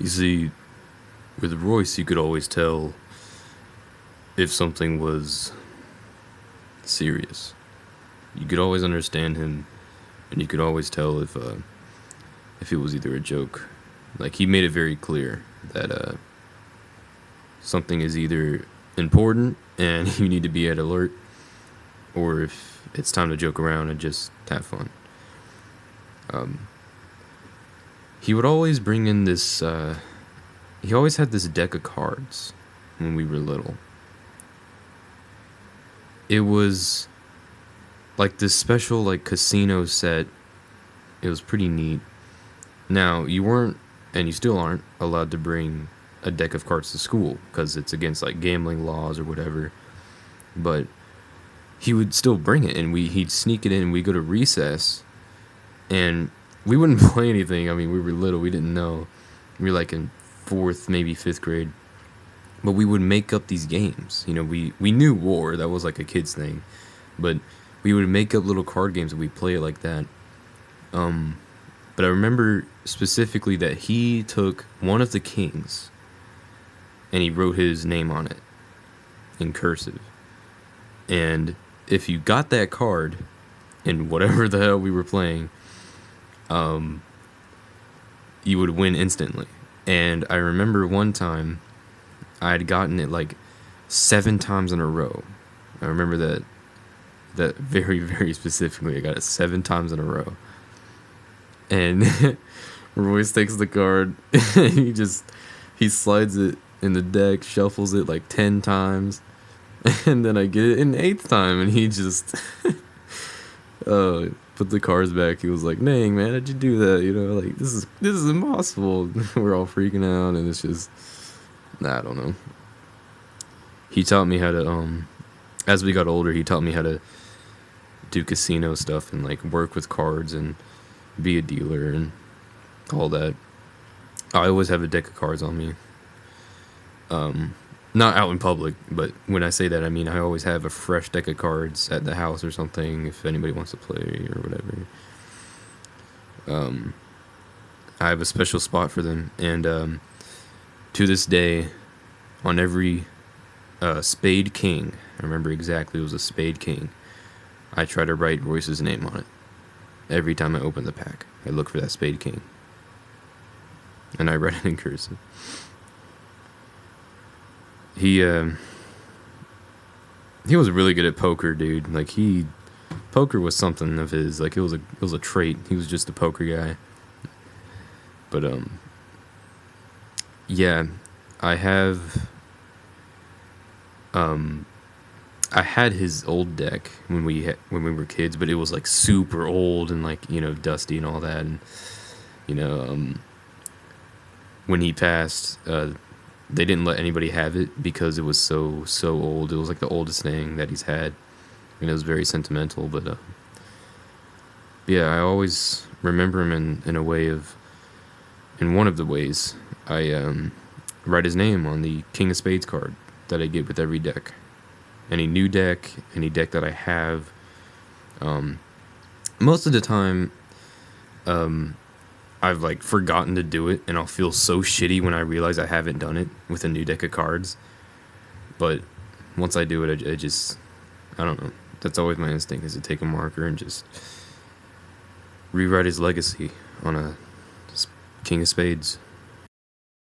You see, with Royce, you could always tell if something was serious. You could always understand him, and you could always tell if it was either a joke. Like he made it very clear that something is either important and you need to be at alert, or if it's time to joke around and just have fun. Um, he would always bring in this. He always had this deck of cards when we were little. It was like this special like casino set. It was pretty neat. Now you weren't, and you still aren't, allowed to bring a deck of cards to school because it's against like gambling laws or whatever. But he would still bring it, and he'd sneak it in. And we go to recess, and we wouldn't play anything. I mean, we were little, we didn't know. We were like in fourth, maybe fifth grade. But we would make up these games. You know, we knew war. That was like a kid's thing. But we would make up little card games and we'd play it like that. But I remember specifically that he took one of the kings and he wrote his name on it in cursive. And if you got that card in whatever the hell we were playing, you would win instantly. And I remember one time I had gotten it like 7 times in a row. I remember that very, very specifically. I got it 7 times in a row. And Royce takes the card and he slides it in the deck, shuffles it like 10 times, and then I get it in 8th time, and he just put the cards back. He was like, "Dang, man, how'd you do that? You know, like this is impossible." We're all freaking out, and it's just, I don't know. He taught me how to as we got older, he taught me how to do casino stuff and like work with cards and be a dealer and all that. I always have a deck of cards on me. Not out in public, but when I say that, I mean I always have a fresh deck of cards at the house or something if anybody wants to play or whatever. I have a special spot for them, and to this day, on every Spade King, I remember exactly it was a Spade King, I try to write Royce's name on it. Every time I open the pack, I look for that Spade King. And I write it in cursive. He was really good at poker, dude. Like poker was something of his. Like it was a trait. He was just a poker guy. But yeah, I have I had his old deck when we were kids, but it was like super old and like, you know, dusty and all that. And you know, when he passed, they didn't let anybody have it because it was so old. It was like the oldest thing that he's had, and it was very sentimental. But yeah, I always remember him in a way of, in one of the ways, I write his name on the King of Spades card that I get with every deck. Any new deck, any deck that I have. Most of the time, I've like forgotten to do it, and I'll feel so shitty when I realize I haven't done it with a new deck of cards. But once I do it, I don't know. That's always my instinct, is to take a marker and just rewrite his legacy on a King of Spades.